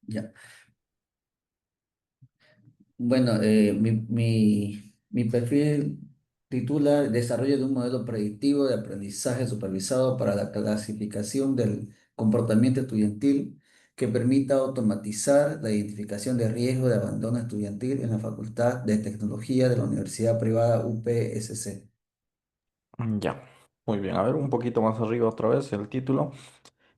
Ya. Bueno, mi perfil titula Desarrollo de un modelo predictivo de aprendizaje supervisado para la clasificación del comportamiento estudiantil que permita automatizar la identificación de riesgo de abandono estudiantil en la Facultad de Tecnología de la Universidad Privada UPSC. Ya, muy bien. A ver, un poquito más arriba otra vez el título.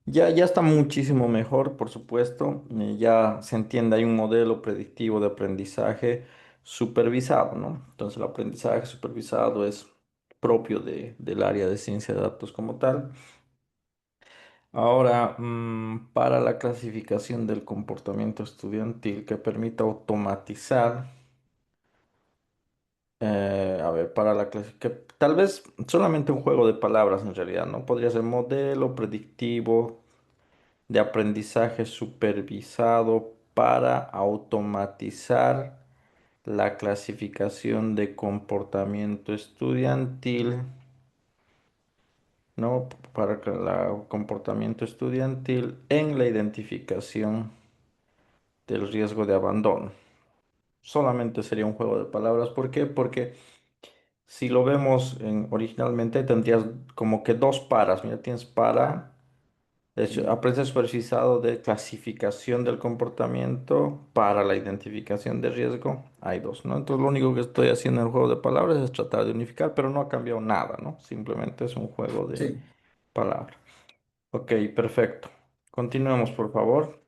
Ya está muchísimo mejor, por supuesto. Ya se entiende, hay un modelo predictivo de aprendizaje supervisado, ¿no? Entonces, el aprendizaje supervisado es propio del área de ciencia de datos como tal. Ahora, para la clasificación del comportamiento estudiantil que permita automatizar, a ver, para la clasificación, tal vez solamente un juego de palabras en realidad, ¿no? Podría ser modelo predictivo de aprendizaje supervisado para automatizar la clasificación de comportamiento estudiantil, ¿no? Para el comportamiento estudiantil en la identificación del riesgo de abandono. Solamente sería un juego de palabras. ¿Por qué? Porque si lo vemos originalmente tendrías como que dos paras. Mira, tienes para Sí, aprendizaje supervisado de clasificación del comportamiento para la identificación de riesgo. Hay dos, ¿no? Entonces lo único que estoy haciendo en el juego de palabras es tratar de unificar, pero no ha cambiado nada, ¿no? Simplemente es un juego de sí, palabras. Ok, perfecto. Continuemos, por favor.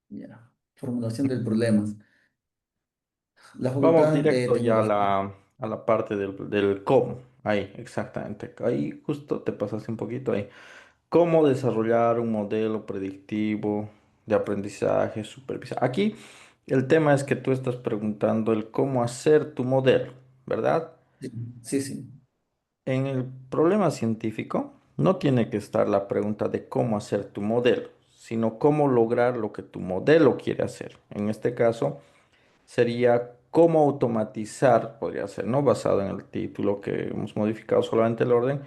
ya. Formulación del problema. La Vamos Facultad de directo ya a Tecnología. la parte del cómo. Ahí, exactamente. Ahí justo te pasaste un poquito ahí. ¿Cómo desarrollar un modelo predictivo de aprendizaje supervisado? Aquí el tema es que tú estás preguntando el cómo hacer tu modelo, ¿verdad? Sí, sí, sí, En el problema científico no tiene que estar la pregunta de cómo hacer tu modelo, sino cómo lograr lo que tu modelo quiere hacer. En este caso sería cómo automatizar, podría ser, ¿no? Basado en el título que hemos modificado solamente el orden,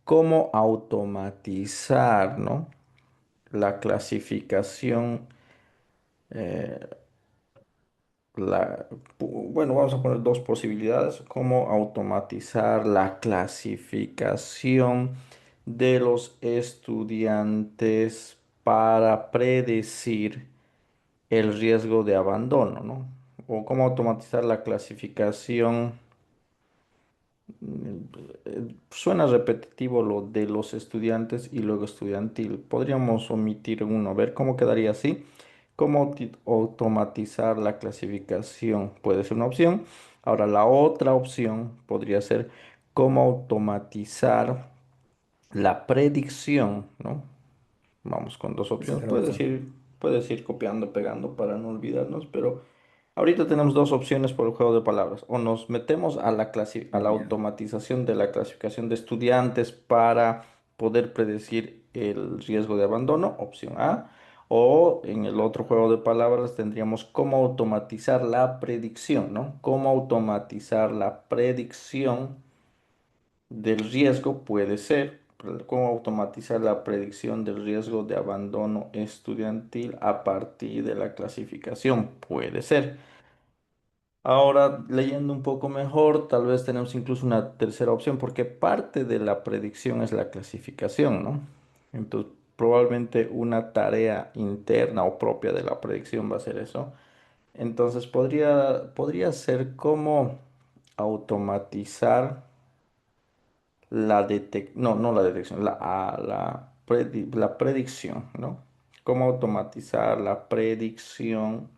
cómo automatizar, ¿no? La clasificación, eh, bueno, vamos a poner dos posibilidades, cómo automatizar la clasificación de los estudiantes para predecir el riesgo de abandono, ¿no? O cómo automatizar la clasificación. Suena repetitivo lo de los estudiantes y luego estudiantil. Podríamos omitir uno, a ver cómo quedaría así. Cómo automatizar la clasificación puede ser una opción. Ahora, la otra opción podría ser cómo automatizar la predicción, ¿no? Vamos con dos esa es opciones. la otra. Puedes ir copiando, pegando para no olvidarnos, pero ahorita tenemos dos opciones por el juego de palabras. O nos metemos a a la Ya. automatización de la clasificación de estudiantes para poder predecir el riesgo de abandono, opción A. O en el otro juego de palabras tendríamos cómo automatizar la predicción, ¿no? Cómo automatizar la predicción del riesgo puede ser cómo automatizar la predicción del riesgo de abandono estudiantil a partir de la clasificación. Puede ser. Ahora, leyendo un poco mejor, tal vez tenemos incluso una tercera opción, porque parte de la predicción es la clasificación, ¿no? Entonces, probablemente una tarea interna o propia de la predicción va a ser eso. Entonces, podría ser cómo automatizar no la detección, la predicción, ¿no? Cómo automatizar la predicción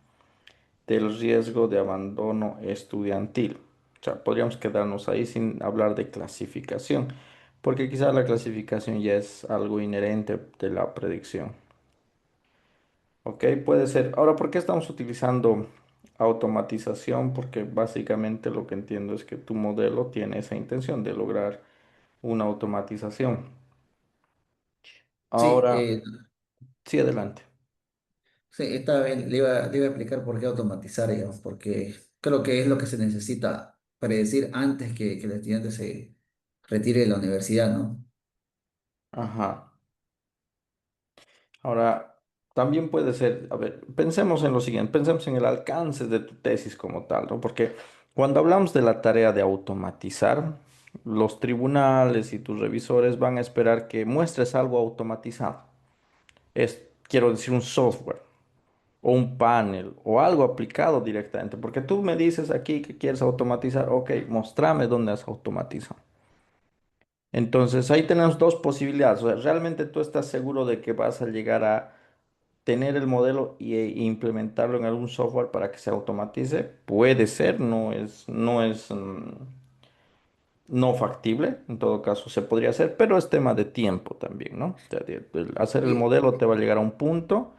del riesgo de abandono estudiantil. O sea, podríamos quedarnos ahí sin hablar de clasificación, porque quizás la clasificación ya es algo inherente de la predicción. ¿Ok? Puede ser. Ahora, ¿por qué estamos utilizando automatización? Porque básicamente lo que entiendo es que tu modelo tiene esa intención de lograr una automatización. Sí, Ahora, sí, adelante. sí, estaba bien, le iba a explicar por qué automatizar, digamos, porque creo que es lo que se necesita predecir antes que el estudiante se retire de la universidad, ¿no? Ajá. Ahora, también puede ser, a ver, pensemos en lo siguiente, pensemos en el alcance de tu tesis como tal, ¿no? Porque cuando hablamos de la tarea de automatizar, los tribunales y tus revisores van a esperar que muestres algo automatizado. Quiero decir, un software o un panel o algo aplicado directamente, porque tú me dices aquí que quieres automatizar, ok, mostrame dónde has automatizado. Entonces ahí tenemos dos posibilidades. O sea, ¿realmente tú estás seguro de que vas a llegar a tener el modelo e implementarlo en algún software para que se automatice? Puede ser, no factible, en todo caso se podría hacer, pero es tema de tiempo también, ¿no? O sea, hacer el Y, modelo te va a llegar a un punto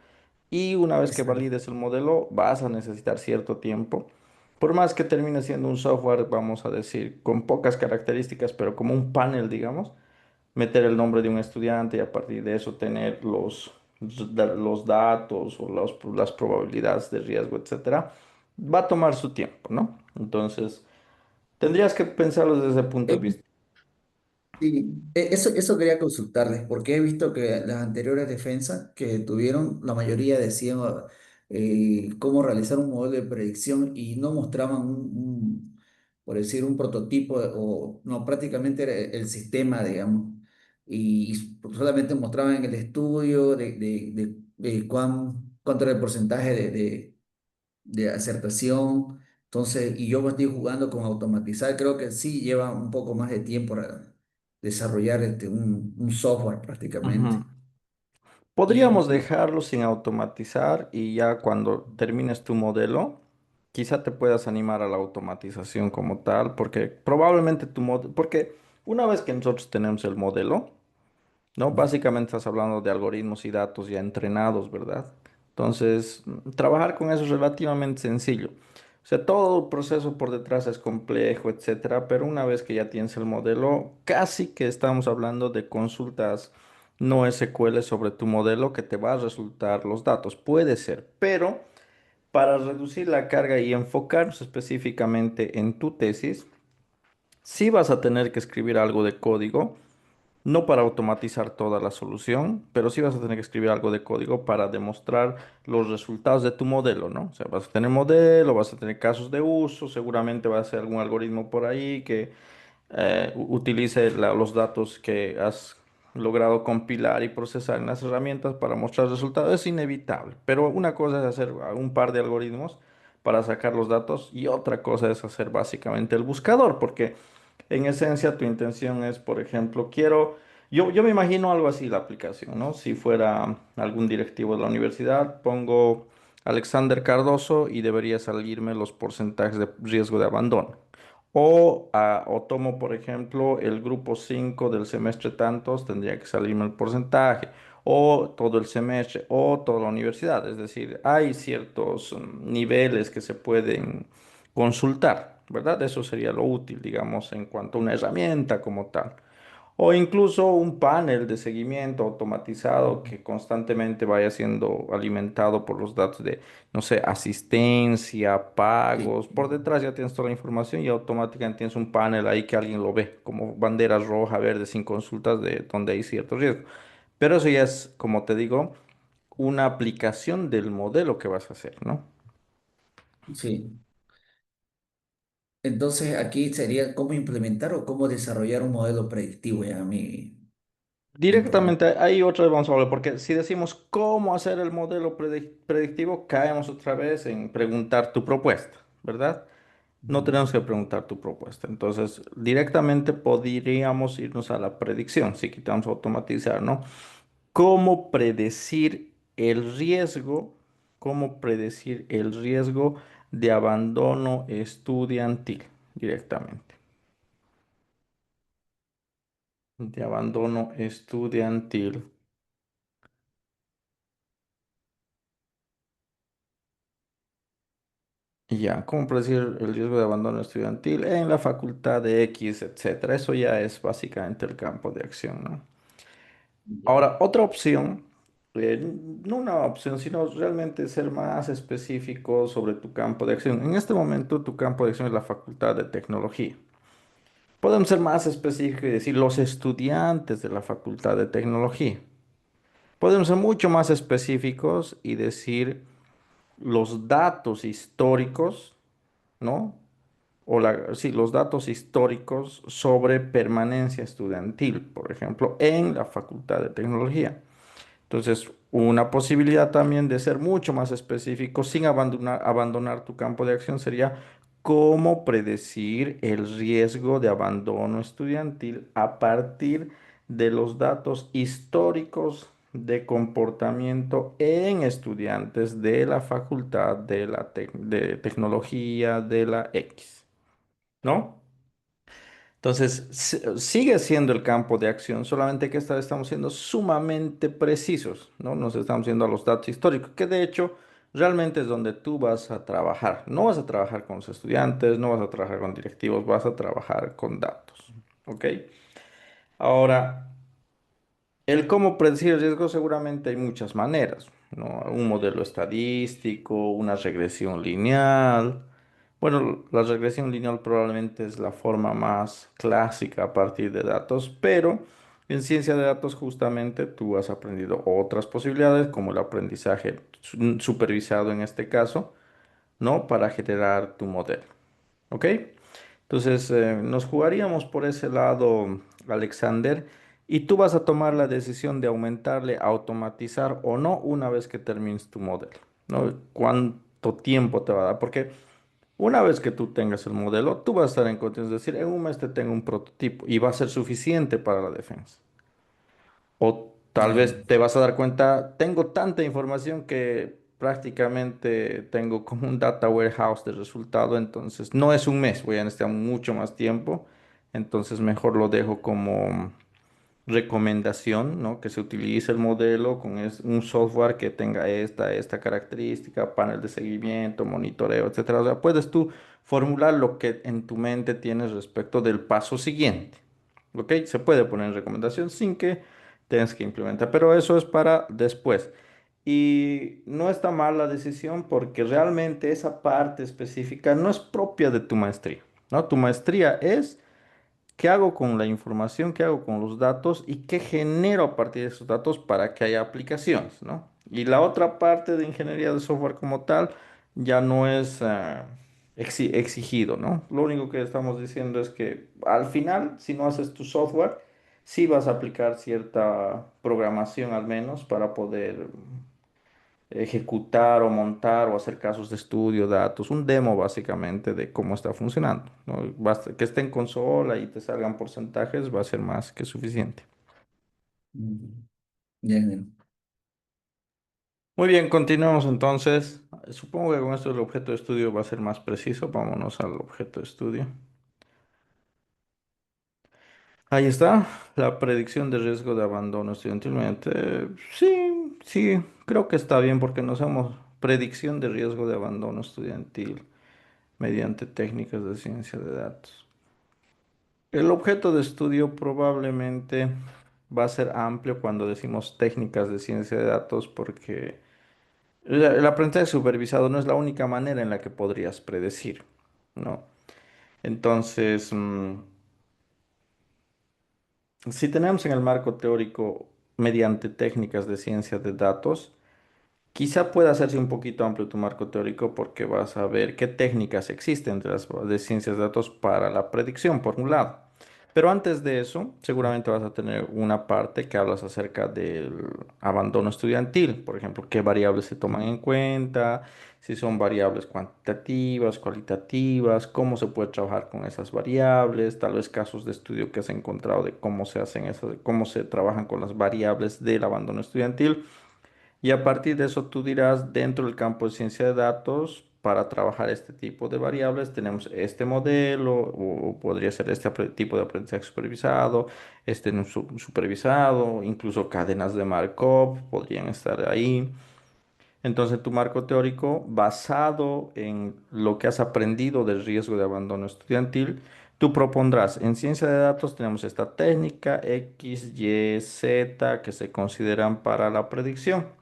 y una vez que exacto. valides el modelo vas a necesitar cierto tiempo. Por más que termine siendo un software, vamos a decir, con pocas características, pero como un panel, digamos, meter el nombre de un estudiante y a partir de eso tener los datos o las probabilidades de riesgo, etcétera, va a tomar su tiempo, ¿no? Entonces, tendrías que pensarlo desde ese punto de vista. Sí, eso quería consultarles, porque he visto que las anteriores defensas que tuvieron, la mayoría decían cómo realizar un modelo de predicción y no mostraban por decir, un prototipo o no, prácticamente era el sistema, digamos, y solamente mostraban el estudio de cuánto era el porcentaje de acertación. Entonces, y yo me estoy jugando con automatizar, creo que sí lleva un poco más de tiempo para desarrollar un software Ujú. prácticamente. Podríamos Y dejarlo sin automatizar y ya cuando termines tu modelo, quizá te puedas animar a la automatización como tal, porque probablemente tu modelo, porque una vez que nosotros tenemos el modelo, ¿no? Básicamente estás hablando de algoritmos y datos ya entrenados, ¿verdad? Entonces, trabajar con eso es relativamente sencillo. O sea, todo el proceso por detrás es complejo, etcétera, pero una vez que ya tienes el modelo, casi que estamos hablando de consultas no SQL sobre tu modelo que te va a resultar los datos. Puede ser, pero para reducir la carga y enfocarnos específicamente en tu tesis, sí vas a tener que escribir algo de código no para automatizar toda la solución, pero sí vas a tener que escribir algo de código para demostrar los resultados de tu modelo, ¿no? O sea, vas a tener modelo, vas a tener casos de uso, seguramente va a ser algún algoritmo por ahí que utilice los datos que has logrado compilar y procesar en las herramientas para mostrar resultados. Es inevitable, pero una cosa es hacer un par de algoritmos para sacar los datos y otra cosa es hacer básicamente el buscador, porque en esencia tu intención es, por ejemplo, yo me imagino algo así la aplicación, ¿no? Si fuera algún directivo de la universidad, pongo Alexander Cardoso y debería salirme los porcentajes de riesgo de abandono. O tomo, por ejemplo, el grupo 5 del semestre tantos, tendría que salirme el porcentaje, o todo el semestre, o toda la universidad. Es decir, hay ciertos niveles que se pueden consultar, ¿verdad? Eso sería lo útil, digamos, en cuanto a una herramienta como tal. O incluso un panel de seguimiento automatizado que constantemente vaya siendo alimentado por los datos de, no sé, asistencia, sí, pagos. Por detrás ya tienes toda la información y automáticamente tienes un panel ahí que alguien lo ve, como banderas roja, verde, sin consultas de donde hay cierto riesgo. Pero eso ya es, como te digo, una aplicación del modelo que vas a hacer, ¿no? sí. Entonces, aquí sería cómo implementar o cómo desarrollar un modelo predictivo, ya mi pregunta. Directamente hay otra vamos a hablar, porque si decimos cómo hacer el modelo predictivo, caemos otra vez en preguntar tu propuesta, ¿verdad? No tenemos que preguntar tu propuesta. Entonces, directamente podríamos irnos a la predicción, si quitamos automatizar, ¿no? ¿Cómo predecir el riesgo? ¿Cómo predecir el riesgo de abandono estudiantil directamente? De abandono estudiantil. Y ya, ¿cómo predecir el riesgo de abandono estudiantil en la facultad de X, etcétera? Eso ya es básicamente el campo de acción, ¿no? Ya. Ahora, otra opción, no una opción, sino realmente ser más específico sobre tu campo de acción. En este momento, tu campo de acción es la facultad de tecnología. Podemos ser más específicos y decir los estudiantes de la facultad de tecnología. Podemos ser mucho más específicos y decir los datos históricos, ¿no? Sí, los datos históricos sobre permanencia estudiantil, por ejemplo, en la Facultad de Tecnología. Entonces, una posibilidad también de ser mucho más específico sin abandonar tu campo de acción sería cómo predecir el riesgo de abandono estudiantil a partir de los datos históricos de comportamiento en estudiantes de la Facultad de Tecnología de la X, ¿no? Entonces, sigue siendo el campo de acción, solamente que esta vez estamos siendo sumamente precisos, ¿no? Nos estamos yendo a los datos históricos, que de hecho realmente es donde tú vas a trabajar. No vas a trabajar con los estudiantes, no vas a trabajar con directivos, vas a trabajar con datos, ¿ok? Ahora, el cómo predecir el riesgo seguramente hay muchas maneras, ¿no? Un modelo estadístico, una regresión lineal. Bueno, la regresión lineal probablemente es la forma más clásica a partir de datos, pero en ciencia de datos justamente tú has aprendido otras posibilidades como el aprendizaje supervisado en este caso, ¿no? Para generar tu modelo, ¿ok? Entonces, nos jugaríamos por ese lado, Alexander, y tú vas a tomar la decisión de aumentarle, automatizar o no una vez que termines tu modelo, ¿no? ¿Cuánto tiempo te va a dar? Porque una vez que tú tengas el modelo, tú vas a estar en condiciones de decir, en un mes te tengo un prototipo y va a ser suficiente para la defensa. O tal Ya, vez te vas a dar cuenta, tengo tanta información que prácticamente tengo como un data warehouse de resultado, entonces no es un mes, voy a necesitar mucho más tiempo, entonces mejor lo dejo como recomendación, ¿no? Que se utilice el modelo con un software que tenga esta característica, panel de seguimiento, monitoreo, etcétera. O sea, puedes tú formular lo que en tu mente tienes respecto del paso siguiente. ¿Ok? Se puede poner en recomendación sin que tengas que implementar, pero eso es para después. Y no está mal la decisión porque realmente esa parte específica no es propia de tu maestría, ¿no? Tu maestría es qué hago con la información, qué hago con los datos y qué genero a partir de esos datos para que haya aplicaciones, ¿no? Y la otra parte de ingeniería de software como tal ya no es exigido, ¿no? Lo único que estamos diciendo es que al final, si no haces tu software, sí vas a aplicar cierta programación al menos para poder ejecutar o montar o hacer casos de estudio, datos, un demo básicamente de cómo está funcionando, ¿no? Basta que esté en consola y te salgan porcentajes, va a ser más que suficiente. ya, ya. Muy bien, continuemos entonces. Supongo que con esto el objeto de estudio va a ser más preciso. Vámonos al objeto de estudio. Ahí está, la predicción de riesgo de abandono estudiantilmente. Sí, sí, creo que está bien porque no hacemos predicción de riesgo de abandono estudiantil mediante técnicas de ciencia de datos. El objeto de estudio probablemente va a ser amplio cuando decimos técnicas de ciencia de datos porque el aprendizaje supervisado no es la única manera en la que podrías predecir, ¿no? Entonces, si tenemos en el marco teórico mediante técnicas de ciencia de datos, quizá pueda hacerse un poquito amplio tu marco teórico porque vas a ver qué técnicas existen de ciencias de datos para la predicción, por un lado. Pero antes de eso, seguramente vas a tener una parte que hablas acerca del abandono estudiantil, por ejemplo, qué variables se toman en cuenta, si son variables cuantitativas, cualitativas, cómo se puede trabajar con esas variables, tal vez casos de estudio que has encontrado de cómo se hacen esas, cómo se trabajan con las variables del abandono estudiantil. Y a partir de eso tú dirás, dentro del campo de ciencia de datos, para trabajar este tipo de variables tenemos este modelo, o podría ser este tipo de aprendizaje supervisado, este no supervisado, incluso cadenas de Markov podrían estar ahí. Entonces, tu marco teórico, basado en lo que has aprendido del riesgo de abandono estudiantil, tú propondrás, en ciencia de datos tenemos esta técnica X, Y, Z que se consideran para la predicción.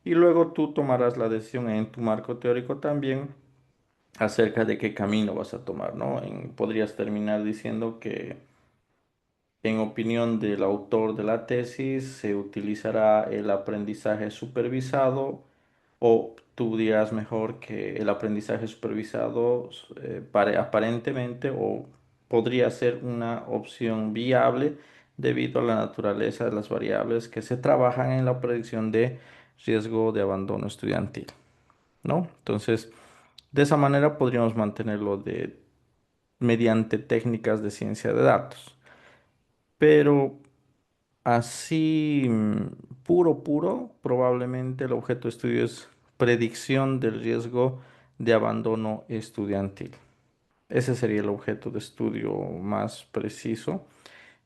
Y luego tú tomarás la decisión en tu marco teórico también acerca de qué camino vas a tomar, ¿no? Podrías terminar diciendo que En opinión del autor de la tesis, se utilizará el aprendizaje supervisado o tú dirás mejor que el aprendizaje supervisado aparentemente o podría ser una opción viable debido a la naturaleza de las variables que se trabajan en la predicción de riesgo de abandono estudiantil, ¿no? Entonces, de esa manera podríamos mantenerlo mediante técnicas de ciencia de datos. Pero así, puro, puro, probablemente el objeto de estudio es predicción del riesgo de abandono estudiantil. Ese sería el objeto de estudio más preciso.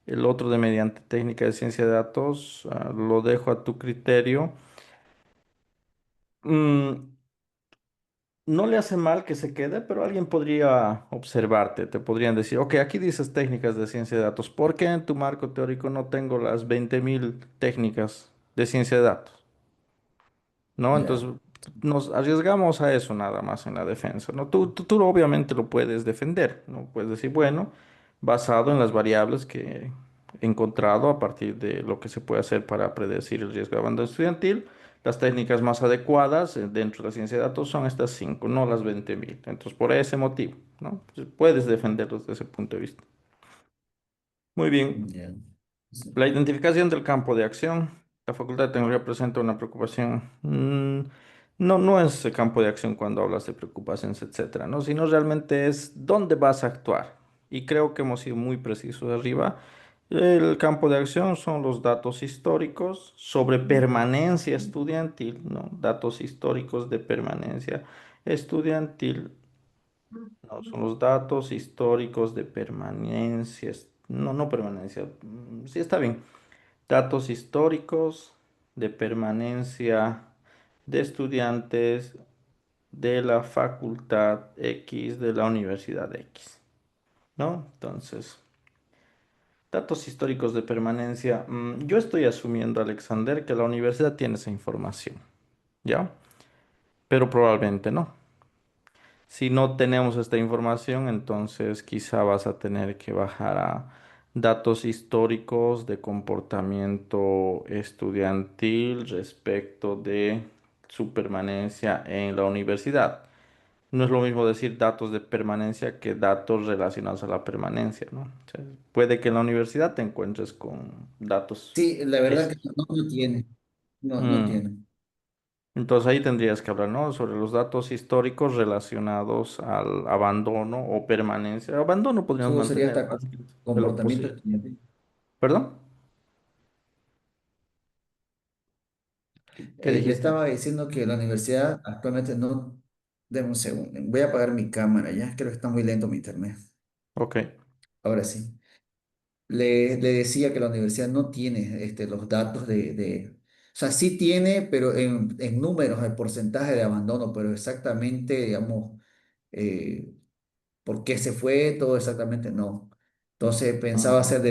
El otro de mediante técnica de ciencia de datos, lo dejo a tu criterio. Mm, no le hace mal que se quede, pero alguien podría observarte, te podrían decir, ok, aquí dices técnicas de ciencia de datos, ¿por qué en tu marco teórico no tengo las 20.000 técnicas de ciencia de datos? ¿No? Ya. Entonces nos arriesgamos a eso nada más en la defensa, ¿no? Tú obviamente lo puedes defender, ¿no? Puedes decir, bueno, basado en las variables que he encontrado a partir de lo que se puede hacer para predecir el riesgo de abandono estudiantil, las técnicas más adecuadas dentro de la ciencia de datos son estas cinco, no las 20.000. Entonces, por ese motivo, ¿no? Entonces, puedes defenderlos desde ese punto de vista. Muy bien. Ya. Sí. La identificación del campo de acción. La Facultad de Tecnología presenta una preocupación. No, no es el campo de acción cuando hablas de preocupaciones, etcétera, ¿no? Sino realmente es dónde vas a actuar. Y creo que hemos sido muy precisos arriba. El campo de acción son los datos históricos sobre permanencia estudiantil, ¿no? Datos históricos de permanencia estudiantil. No, son los datos históricos de permanencia. No, no permanencia. Sí, está bien. Datos históricos de permanencia de estudiantes de la facultad X de la Universidad X, ¿no? Entonces, datos históricos de permanencia. Yo estoy asumiendo, Alexander, que la universidad tiene esa información, ¿ya? Pero probablemente no. Si no tenemos esta información, entonces quizá vas a tener que bajar a datos históricos de comportamiento estudiantil respecto de su permanencia en la universidad. No es lo mismo decir datos de permanencia que datos relacionados a la permanencia, ¿no? O sea, puede que en la universidad te encuentres con datos. Sí, la verdad Es- que no tiene. No Mm. tiene. Entonces ahí tendrías que hablar, ¿no? Sobre los datos históricos relacionados al abandono o permanencia. Abandono podríamos Solo sería mantener hasta más de lo comportamiento posible. estudiantil. ¿Perdón? ¿Qué Le dijiste? estaba diciendo que la universidad actualmente no. Deme un segundo. Voy a apagar mi cámara ya. Creo que está muy lento mi internet. Ok. Ahora sí. Le decía que la universidad no tiene los datos o sea, sí tiene, pero en números, el porcentaje de abandono, pero exactamente, digamos, eh, por qué se fue, todo exactamente no. Entonces pensaba Mm, hacer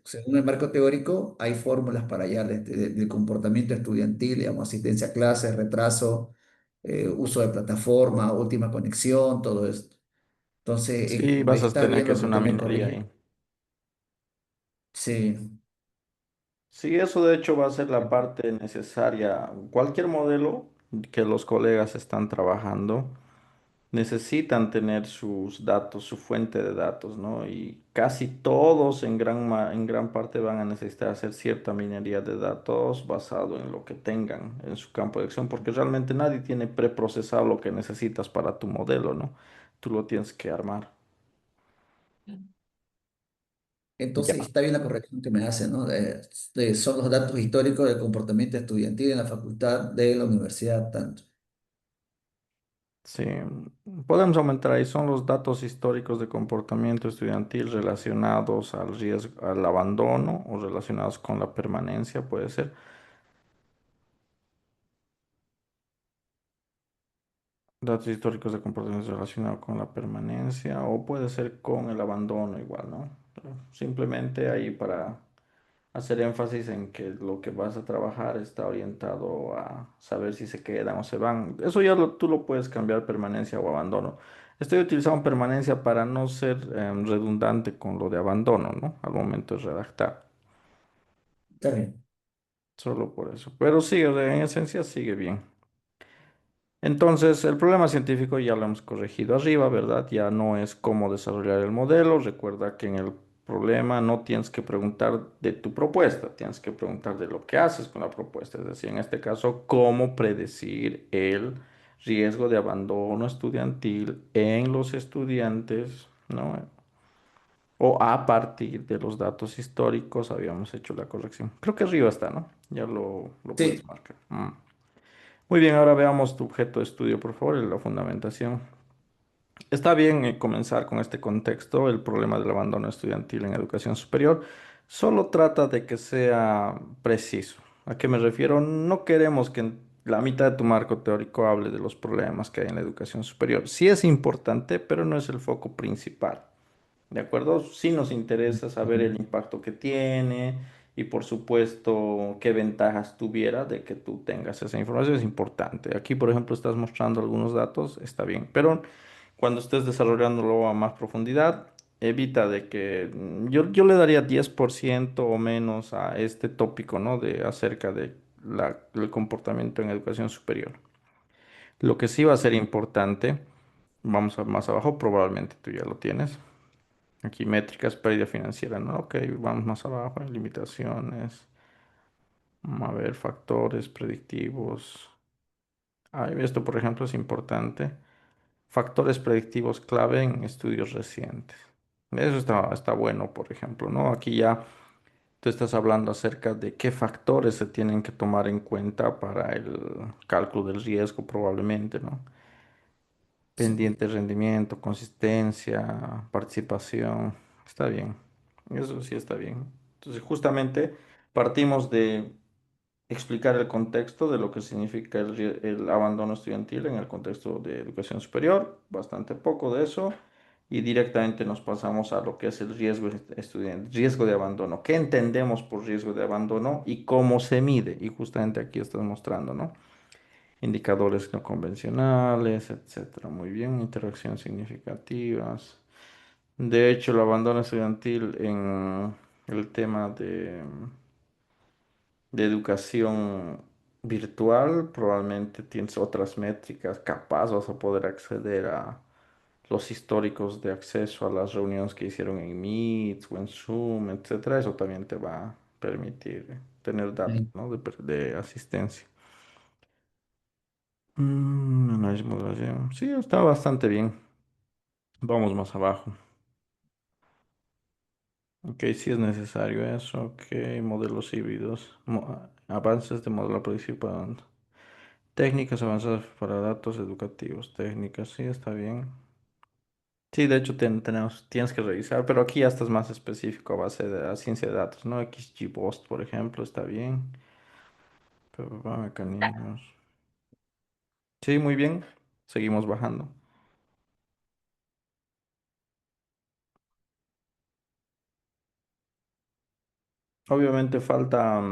según el marco teórico, hay fórmulas para hallar del comportamiento estudiantil, digamos, asistencia a clases, retraso, uso de plataforma, última conexión, todo esto. Entonces, sí, vas a está tener bien que lo que hacer una usted me minería corrige. ahí. Sí. Sí, eso de hecho va a ser la parte necesaria. Cualquier modelo que los colegas están trabajando. Necesitan tener sus datos, su fuente de datos, ¿no? Y casi todos en gran parte van a necesitar hacer cierta minería de datos basado en lo que tengan en su campo de acción, porque realmente nadie tiene preprocesado lo que necesitas para tu modelo, ¿no? Tú lo tienes que armar. Ya. Entonces, está bien la corrección que me hace, ¿no? Son los datos históricos del comportamiento estudiantil en la facultad de la universidad, tanto. Sí, podemos aumentar ahí. Son los datos históricos de comportamiento estudiantil relacionados al riesgo, al abandono o relacionados con la permanencia, puede ser. Datos históricos de comportamientos relacionados con la permanencia o puede ser con el abandono igual, ¿no? Pero simplemente ahí para hacer énfasis en que lo que vas a trabajar está orientado a saber si se quedan o se van. Eso ya tú lo puedes cambiar permanencia o abandono. Estoy utilizando permanencia para no ser redundante con lo de abandono, ¿no? Al momento de redactar. Está bien. Solo por eso. Pero sigue, en esencia sigue bien. Entonces, el problema científico ya lo hemos corregido arriba, ¿verdad? Ya no es cómo desarrollar el modelo. Recuerda que en el problema no tienes que preguntar de tu propuesta, tienes que preguntar de lo que haces con la propuesta. Es decir, en este caso, cómo predecir el riesgo de abandono estudiantil en los estudiantes, ¿no? O a partir de los datos históricos habíamos hecho la corrección. Creo que arriba está, ¿no? Ya lo puedes Sí, marcar. Muy bien, ahora veamos tu objeto de estudio, por favor, y la fundamentación. Está bien comenzar con este contexto, el problema del abandono estudiantil en educación superior. Solo trata de que sea preciso. ¿A qué me refiero? No queremos que en la mitad de tu marco teórico hable de los problemas que hay en la educación superior. Sí es importante, pero no es el foco principal. ¿De acuerdo? Sí nos interesa saber el impacto que tiene y por supuesto qué ventajas tuviera de que tú tengas esa información. Es importante. Aquí, por ejemplo, estás mostrando algunos datos, está bien, pero cuando estés desarrollándolo a más profundidad, evita de que yo le daría 10% o menos a este tópico, ¿no? De acerca de el comportamiento en educación superior. Lo que sí va a ser importante, vamos a más abajo, probablemente tú ya lo tienes. Aquí métricas, pérdida financiera, ¿no? Ok, vamos más abajo, en limitaciones. A ver, factores predictivos. Ah, esto, por ejemplo, es importante. Factores predictivos clave en estudios recientes. Eso está bueno, por ejemplo, ¿no? Aquí ya tú estás hablando acerca de qué factores se tienen que tomar en cuenta para el cálculo del riesgo, probablemente, ¿no? sí. Pendiente rendimiento, consistencia, participación. Está bien. Eso sí está bien. Entonces, justamente partimos de explicar el contexto de lo que significa el abandono estudiantil en el contexto de educación superior, bastante poco de eso, y directamente nos pasamos a lo que es el riesgo estudiantil, riesgo de abandono. ¿Qué entendemos por riesgo de abandono y cómo se mide? Y justamente aquí estás mostrando, ¿no? Indicadores no convencionales, etcétera. Muy bien, interacciones significativas. De hecho, el abandono estudiantil en el tema de educación virtual, probablemente tienes otras métricas, capaz vas a poder acceder a los históricos de acceso a las reuniones que hicieron en Meet o en Zoom, etcétera. Eso también te va a permitir tener datos, Sí. ¿no? de asistencia. Análisis de modelación. Sí, está bastante bien. Vamos más abajo. Ok, sí es necesario eso. Ok, modelos híbridos. Avances de modelo participante. Técnicas avanzadas para datos educativos. Técnicas, sí, está bien. Sí, de hecho tienes que revisar, pero aquí ya estás más específico a base de la ciencia de datos, ¿no? XGBoost, por ejemplo, está bien. Mecanismos. Sí, muy bien. Seguimos bajando. Obviamente falta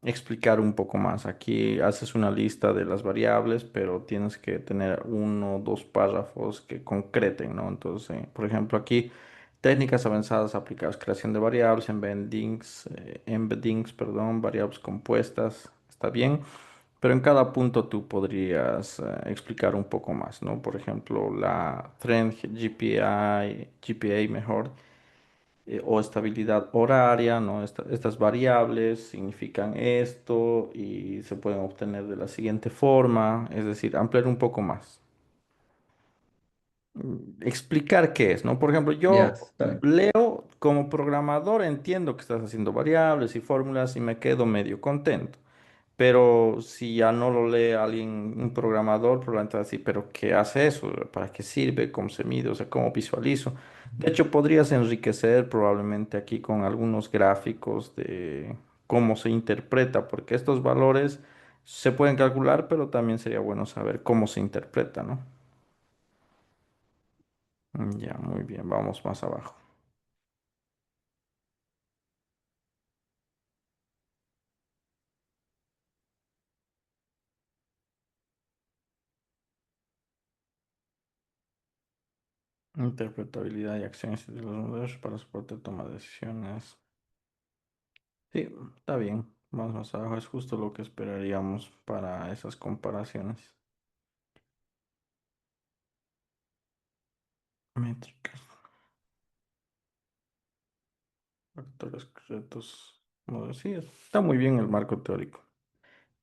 explicar un poco más. Aquí haces una lista de las variables, pero tienes que tener uno o dos párrafos que concreten, ¿no? Entonces, por ejemplo, aquí técnicas avanzadas aplicadas, creación de variables, embeddings, perdón, variables compuestas, está bien, pero en cada punto tú podrías explicar un poco más, ¿no? Por ejemplo, la Trend GPA mejor o estabilidad horaria, ¿no? Estas variables significan esto y se pueden obtener de la siguiente forma, es decir, ampliar un poco más. Explicar qué es, ¿no? Por ejemplo, Ya, yo está bien. leo como programador, entiendo que estás haciendo variables y fórmulas y me quedo medio contento. Pero si ya no lo lee alguien, un programador, probablemente va a decir, pero ¿qué hace eso? ¿Para qué sirve? ¿Cómo se mide? O sea, ¿cómo visualizo? De hecho, podrías enriquecer probablemente aquí con algunos gráficos de cómo se interpreta, porque estos valores se pueden calcular, pero también sería bueno saber cómo se interpreta, ¿no? Ya, muy bien, vamos más abajo. Interpretabilidad y acciones de los modelos para soporte de toma de decisiones. Sí, está bien. Más abajo es justo lo que esperaríamos para esas comparaciones. Métricas, factores, retos, modelos. Sí, está muy bien el marco teórico.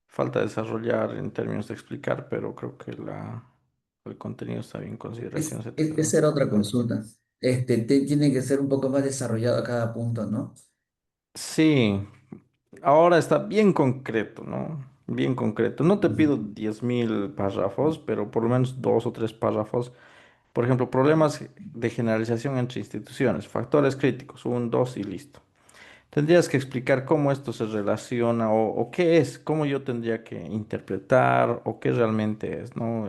Falta desarrollar en términos de explicar, pero creo que el contenido está bien, consideraciones éticas, ¿no? Esa era otra consulta. Tiene que ser un poco más desarrollado a cada punto, ¿no? Sí, ahora está bien concreto, ¿no? Bien concreto. No te pido 10.000 párrafos, pero por lo menos dos o tres párrafos. Por ejemplo, problemas de generalización entre instituciones, factores críticos, un, dos y listo. Tendrías que explicar cómo esto se relaciona o qué es, cómo yo tendría que interpretar o qué realmente es, ¿no?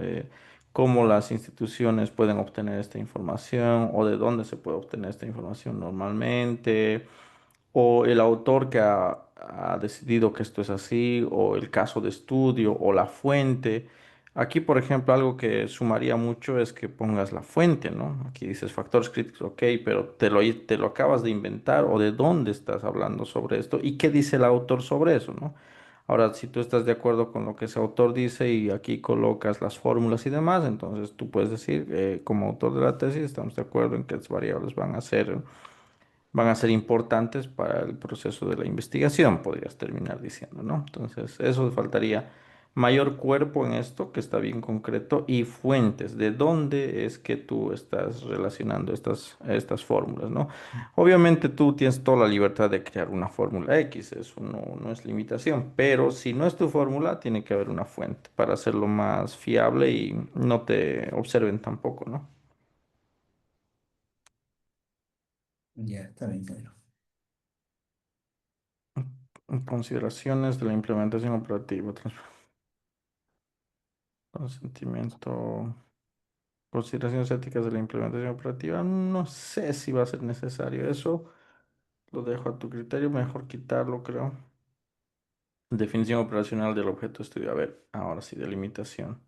Cómo las instituciones pueden obtener esta información o de dónde se puede obtener esta información normalmente o el autor que ha decidido que esto es así, o el caso de estudio, o la fuente. Aquí, por ejemplo, algo que sumaría mucho es que pongas la fuente, ¿no? Aquí dices factores críticos, ok, pero te lo acabas de inventar, o de dónde estás hablando sobre esto, y qué dice el autor sobre eso, ¿no? Ahora, si tú estás de acuerdo con lo que ese autor dice y aquí colocas las fórmulas y demás, entonces tú puedes decir, como autor de la tesis, estamos de acuerdo en que las variables van a ser importantes para el proceso de la investigación, podrías terminar diciendo, ¿no? Entonces, eso faltaría mayor cuerpo en esto, que está bien concreto, y fuentes, de dónde es que tú estás relacionando estas fórmulas, ¿no? Obviamente tú tienes toda la libertad de crear una fórmula X, eso no es limitación, pero si no es tu fórmula, tiene que haber una fuente para hacerlo más fiable y no te observen tampoco, ¿no? Ya, está bien, Pedro. Consideraciones de la implementación operativa. Consentimiento. Consideraciones éticas de la implementación operativa. No sé si va a ser necesario eso. Lo dejo a tu criterio. Mejor quitarlo, creo. Definición operacional del objeto de estudio. A ver, ahora sí, delimitación.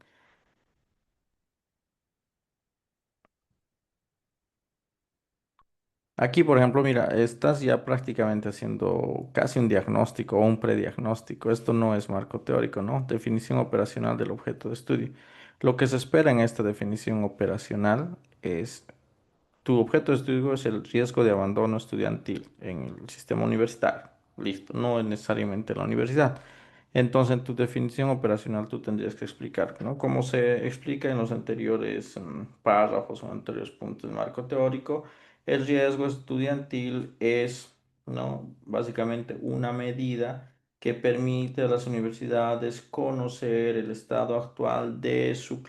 Aquí, por ejemplo, mira, estás ya prácticamente haciendo casi un diagnóstico o un prediagnóstico. Esto no es marco teórico, ¿no? Definición operacional del objeto de estudio. Lo que se espera en esta definición operacional es tu objeto de estudio es el riesgo de abandono estudiantil en el sistema universitario. Listo, no es necesariamente la universidad. Entonces, en tu definición operacional tú tendrías que explicar, ¿no? Como se explica en los anteriores párrafos o anteriores puntos del marco teórico, el riesgo estudiantil es, ¿no? Básicamente una medida que permite a las universidades conocer el estado actual de sus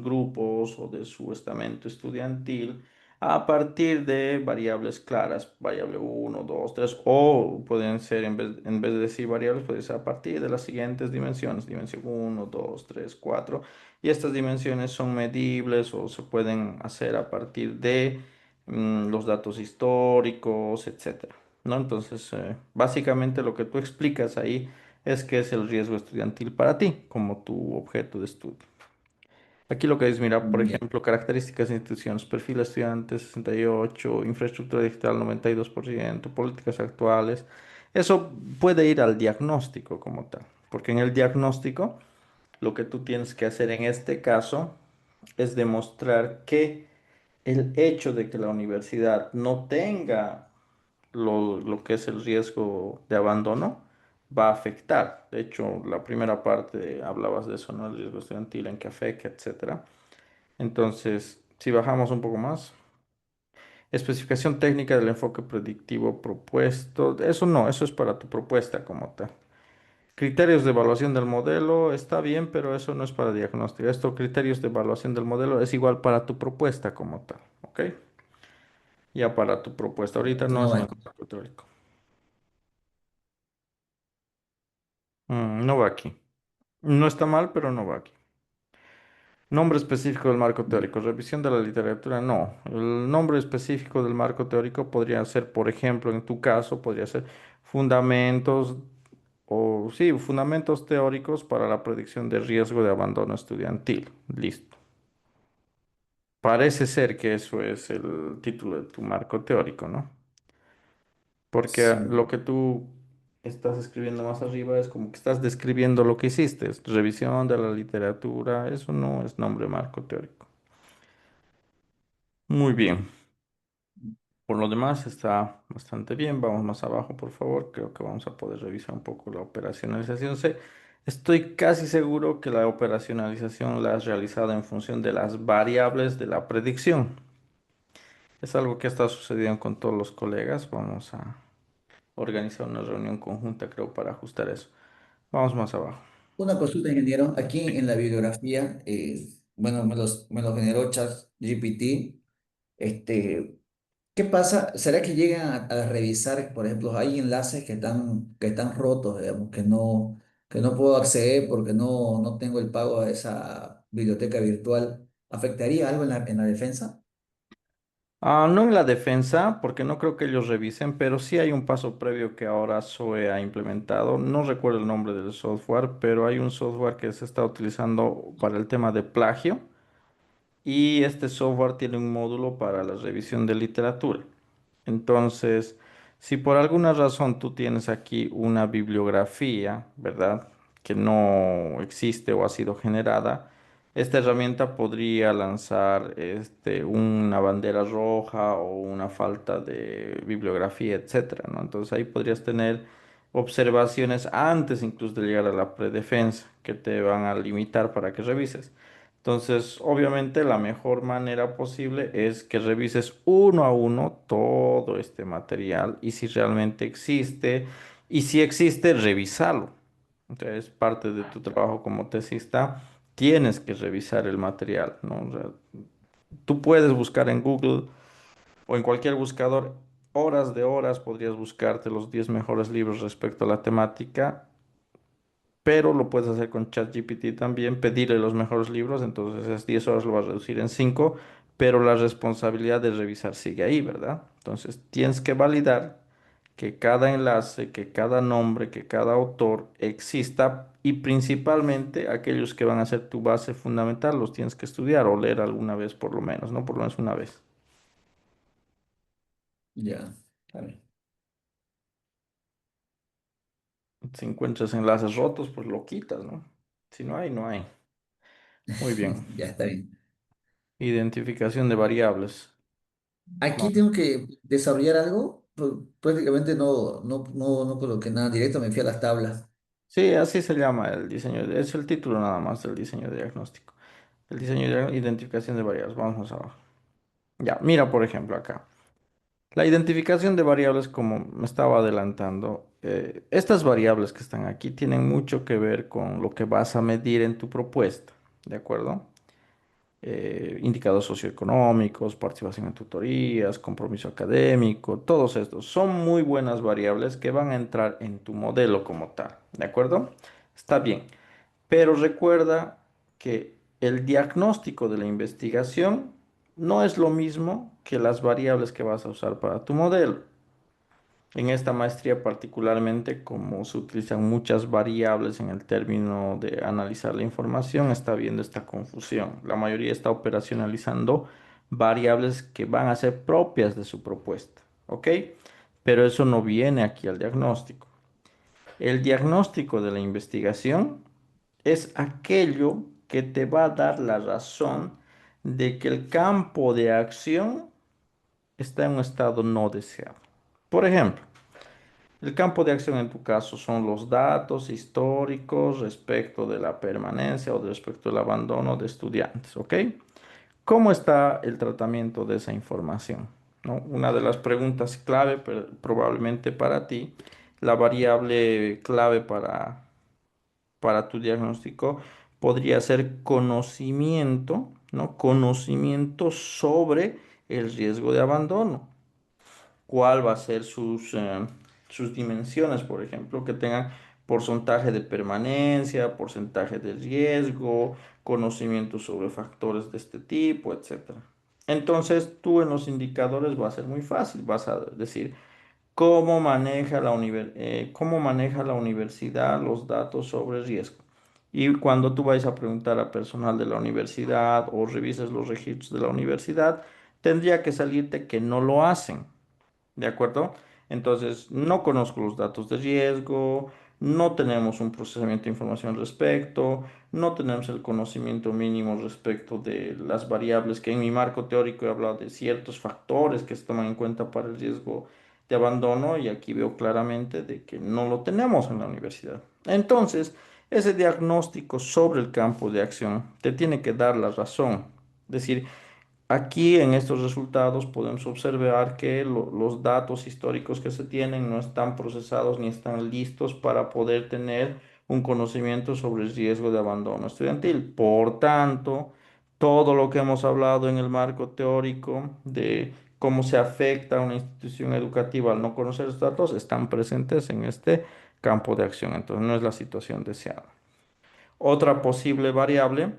grupos o de su estamento estudiantil a partir de variables claras, variable uno 2 3 o pueden ser, en vez de decir variables, puede ser a partir de las siguientes dimensiones, dimensión uno 2 3 4 y estas dimensiones son medibles o se pueden hacer a partir de los datos históricos, etcétera. ¿No? Entonces, básicamente lo que tú explicas ahí es qué es el riesgo estudiantil para ti como tu objeto de estudio. Aquí lo que es, mira, por Ya. ejemplo, características de instituciones, perfil de estudiantes 68, infraestructura digital 92%, políticas actuales. Eso puede ir al diagnóstico como tal, porque en el diagnóstico lo que tú tienes que hacer en este caso es demostrar que el hecho de que la universidad no tenga lo que es el riesgo de abandono va a afectar. De hecho, la primera parte hablabas de eso, ¿no? El riesgo estudiantil en que afecta, etcétera. Entonces, si bajamos un poco más, especificación técnica del enfoque predictivo propuesto. Eso no, eso es para tu propuesta como tal. Criterios de evaluación del modelo está bien, pero eso no es para diagnóstico. Esto, criterios de evaluación del modelo, es igual para tu propuesta como tal, ¿ok? Ya para tu propuesta. Ahorita no No es en el va. marco teórico. No va aquí. No está mal, pero no va aquí. Nombre específico del marco teórico. Revisión de la literatura. No. El nombre específico del marco teórico podría ser, por ejemplo, en tu caso, podría ser fundamentos o sí, fundamentos teóricos para la predicción de riesgo de abandono estudiantil. Listo. Parece ser que eso es el título de tu marco teórico, ¿no? Porque lo Sí. que tú estás escribiendo más arriba es como que estás describiendo lo que hiciste, es revisión de la literatura, eso no es nombre marco teórico. Muy bien. Por lo demás está bastante bien. Vamos más abajo, por favor. Creo que vamos a poder revisar un poco la operacionalización. Estoy casi seguro que la operacionalización la has realizado en función de las variables de la predicción. Es algo que está sucediendo con todos los colegas. Vamos a organizar una reunión conjunta, creo, para ajustar eso. Vamos más abajo. Una consulta, ingeniero. Aquí en la bibliografía, bueno, me lo generó ChatGPT. Este, ¿Qué pasa? ¿Será que llegan a revisar, por ejemplo, hay enlaces que están rotos, digamos, que no puedo acceder porque no tengo el pago a esa biblioteca virtual? ¿Afectaría algo en la defensa? No en la defensa, porque no creo que ellos revisen, pero sí hay un paso previo que ahora SOE ha implementado. No recuerdo el nombre del software, pero hay un software que se está utilizando para el tema de plagio y este software tiene un módulo para la revisión de literatura. Entonces, si por alguna razón tú tienes aquí una bibliografía, ¿verdad? Que no existe o ha sido generada, esta herramienta podría lanzar una bandera roja o una falta de bibliografía, etcétera, ¿no? Entonces ahí podrías tener observaciones antes incluso de llegar a la predefensa que te van a limitar para que revises. Entonces, obviamente la mejor manera posible es que revises uno a uno todo este material y si realmente existe, y si existe, revisarlo. Entonces, parte de tu trabajo como tesista, tienes que revisar el material, ¿no? O sea, tú puedes buscar en Google o en cualquier buscador horas de horas, podrías buscarte los 10 mejores libros respecto a la temática, pero lo puedes hacer con ChatGPT también, pedirle los mejores libros, entonces esas 10 horas lo vas a reducir en 5, pero la responsabilidad de revisar sigue ahí, ¿verdad? Entonces tienes que validar que cada enlace, que cada nombre, que cada autor exista y principalmente aquellos que van a ser tu base fundamental los tienes que estudiar o leer alguna vez por lo menos, ¿no? Por lo menos una vez. Ya, está bien. Si encuentras enlaces rotos, pues lo quitas, ¿no? Si no hay, no hay. Muy bien. Ya está bien. Identificación de variables. Aquí tengo que desarrollar algo. Prácticamente no coloqué nada directo, me fui a las tablas. Sí, así se llama el diseño. Es el título nada más del diseño de diagnóstico. El diseño de identificación de variables. Vamos más abajo. Ya, mira por ejemplo acá. La identificación de variables, como me estaba adelantando, estas variables que están aquí tienen mucho que ver con lo que vas a medir en tu propuesta, ¿de acuerdo? Indicadores socioeconómicos, participación en tutorías, compromiso académico, todos estos son muy buenas variables que van a entrar en tu modelo como tal, ¿de acuerdo? Está bien, pero recuerda que el diagnóstico de la investigación no es lo mismo que las variables que vas a usar para tu modelo. En esta maestría particularmente, como se utilizan muchas variables en el término de analizar la información, está habiendo esta confusión. La mayoría está operacionalizando variables que van a ser propias de su propuesta, ¿ok? Pero eso no viene aquí al diagnóstico. El diagnóstico de la investigación es aquello que te va a dar la razón de que el campo de acción está en un estado no deseado. Por ejemplo, el campo de acción en tu caso son los datos históricos respecto de la permanencia o respecto del abandono de estudiantes, ¿ok? ¿Cómo está el tratamiento de esa información? ¿No? Una de las preguntas clave, probablemente para ti, la variable clave para tu diagnóstico podría ser conocimiento, ¿no? Conocimiento sobre el riesgo de abandono, cuál va a ser sus dimensiones, por ejemplo, que tengan porcentaje de permanencia, porcentaje de riesgo, conocimiento sobre factores de este tipo, etcétera. Entonces, tú en los indicadores va a ser muy fácil, vas a decir cómo maneja la universidad los datos sobre riesgo. Y cuando tú vayas a preguntar a personal de la universidad o revises los registros de la universidad, tendría que salirte que no lo hacen. ¿De acuerdo? Entonces, no conozco los datos de riesgo, no tenemos un procesamiento de información al respecto, no tenemos el conocimiento mínimo respecto de las variables que en mi marco teórico he hablado de ciertos factores que se toman en cuenta para el riesgo de abandono y aquí veo claramente de que no lo tenemos en la universidad. Entonces, ese diagnóstico sobre el campo de acción te tiene que dar la razón. Es decir, aquí en estos resultados podemos observar que los datos históricos que se tienen no están procesados ni están listos para poder tener un conocimiento sobre el riesgo de abandono estudiantil. Por tanto, todo lo que hemos hablado en el marco teórico de cómo se afecta a una institución educativa al no conocer estos datos están presentes en este campo de acción. Entonces, no es la situación deseada. Otra posible variable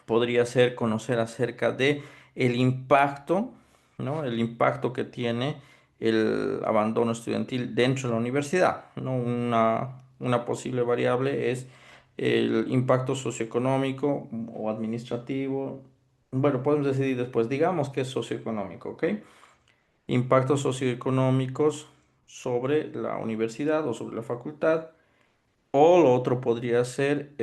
podría ser conocer acerca de el impacto, ¿no? El impacto que tiene el abandono estudiantil dentro de la universidad, ¿no? Una posible variable es el impacto socioeconómico o administrativo. Bueno, podemos decidir después, digamos que es socioeconómico, ¿ok? Impactos socioeconómicos sobre la universidad o sobre la facultad. O lo otro podría ser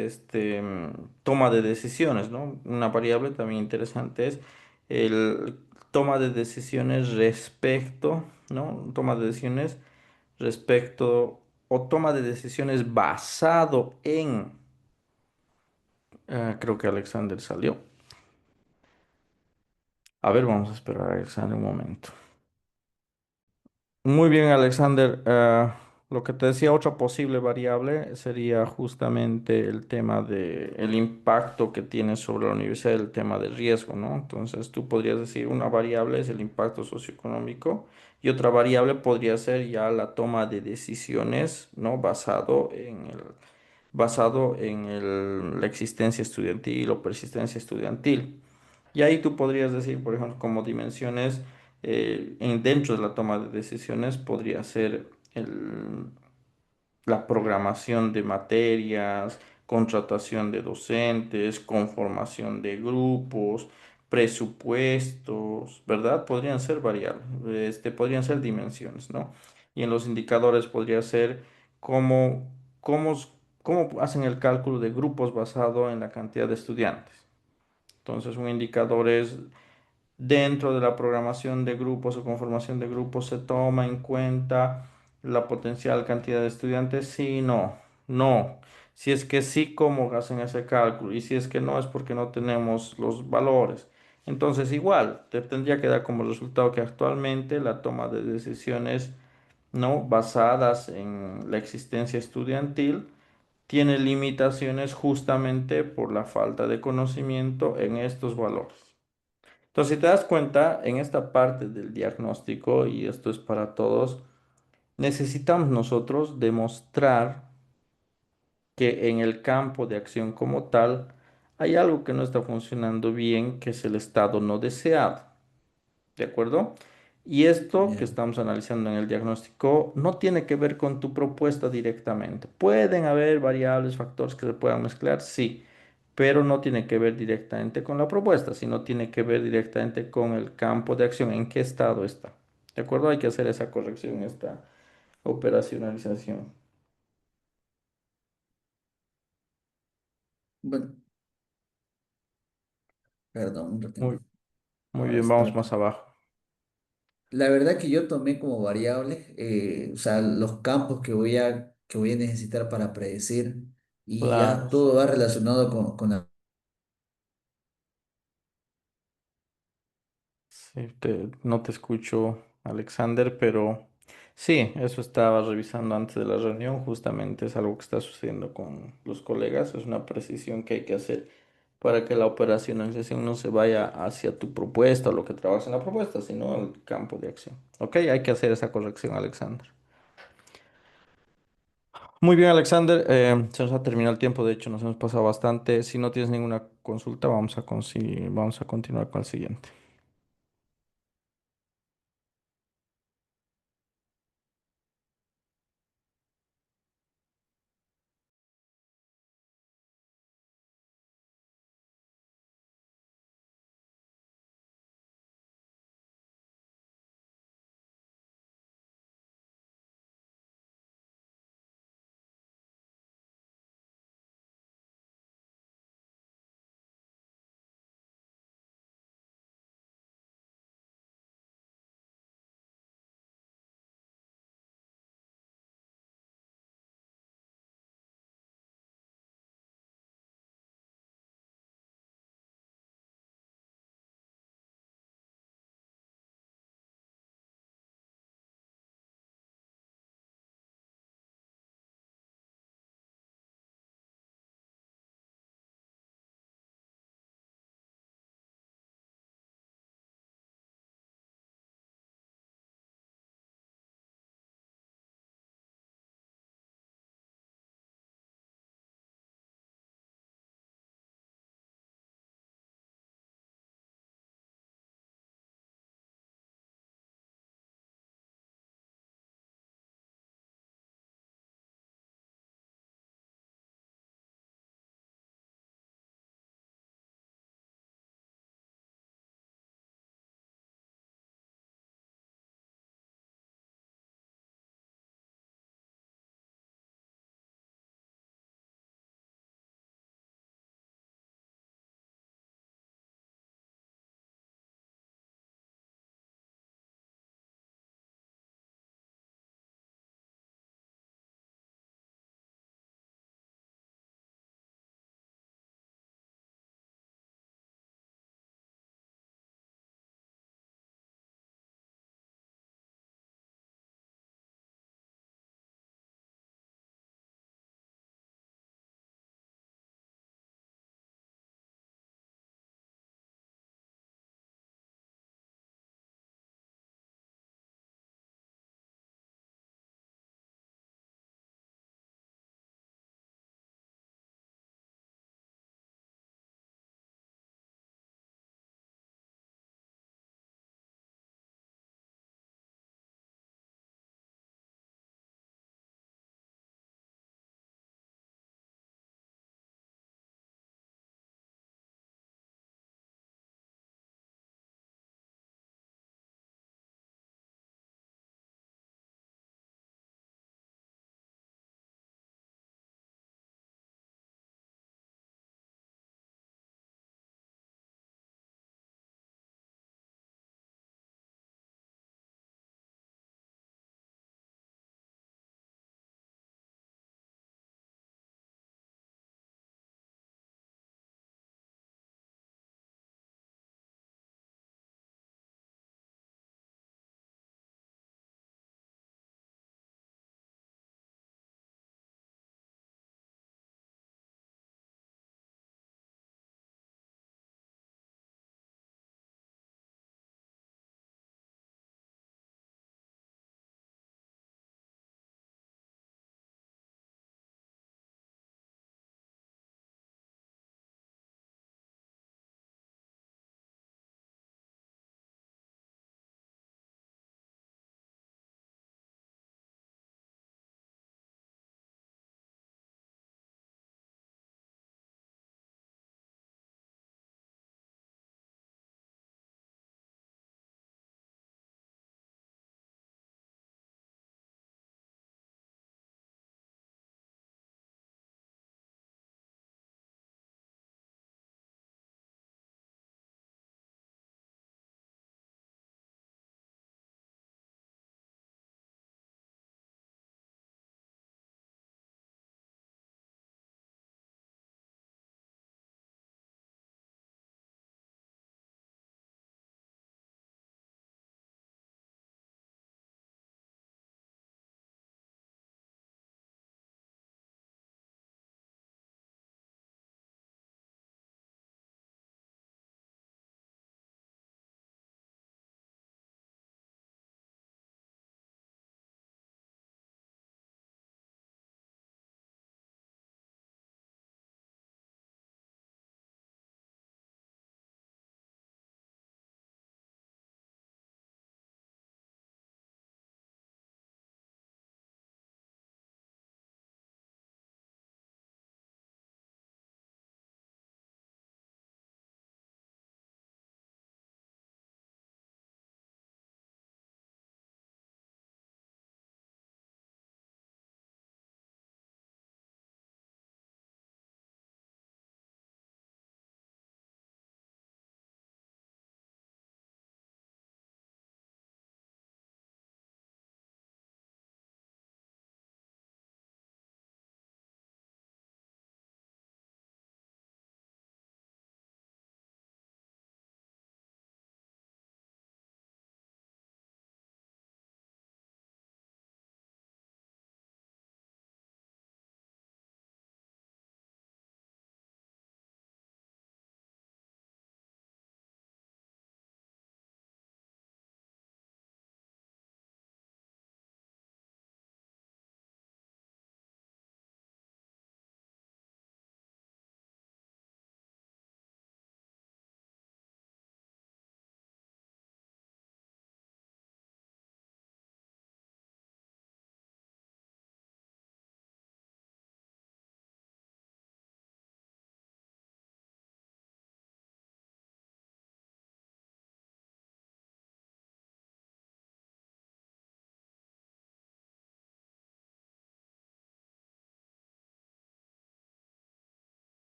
toma de decisiones, ¿no? Una variable también interesante es el toma de decisiones respecto, ¿no? Toma de decisiones respecto o toma de decisiones basado en, creo que Alexander salió. A ver, vamos a esperar a Alexander un momento. Muy bien, Alexander. Lo que te decía, otra posible variable sería justamente el tema de el impacto que tiene sobre la universidad el tema de riesgo, ¿no? Entonces, tú podrías decir una variable es el impacto socioeconómico y otra variable podría ser ya la toma de decisiones, ¿no? La existencia estudiantil o persistencia estudiantil. Y ahí tú podrías decir, por ejemplo, como dimensiones dentro de la toma de decisiones podría ser la programación de materias, contratación de docentes, conformación de grupos, presupuestos, ¿verdad? Podrían ser variables, podrían ser dimensiones, ¿no? Y en los indicadores podría ser cómo, cómo, cómo hacen el cálculo de grupos basado en la cantidad de estudiantes. Entonces, un indicador es dentro de la programación de grupos o conformación de grupos se toma en cuenta la potencial cantidad de estudiantes. Sí, no, no. Si es que sí, ¿cómo hacen ese cálculo? Y si es que no, es porque no tenemos los valores. Entonces, igual, te tendría que dar como resultado que actualmente la toma de decisiones no basadas en la existencia estudiantil tiene limitaciones justamente por la falta de conocimiento en estos valores. Entonces, si te das cuenta, en esta parte del diagnóstico, y esto es para todos, necesitamos nosotros demostrar que en el campo de acción como tal hay algo que no está funcionando bien, que es el estado no deseado. ¿De acuerdo? Y esto que Ya. estamos analizando en el diagnóstico no tiene que ver con tu propuesta directamente. Pueden haber variables, factores que se puedan mezclar, sí, pero no tiene que ver directamente con la propuesta, sino tiene que ver directamente con el campo de acción, en qué estado está. ¿De acuerdo? Hay que hacer esa corrección, esta operacionalización. Bueno, perdón, un Muy, ratito. muy Ahora bien, está vamos acá. más abajo. La verdad que yo tomé como variables, o sea, los campos que voy a necesitar para predecir y ya Claro, todo sí. va relacionado con la... Sí, no te escucho, Alexander, pero sí, eso estaba revisando antes de la reunión. Justamente es algo que está sucediendo con los colegas. Es una precisión que hay que hacer para que la operacionalización no se vaya hacia tu propuesta o lo que trabajas en la propuesta, sino al campo de acción. Ok, hay que hacer esa corrección, Alexander. Muy bien, Alexander. Se nos ha terminado el tiempo. De hecho, nos hemos pasado bastante. Si no tienes ninguna consulta, vamos a continuar con el siguiente.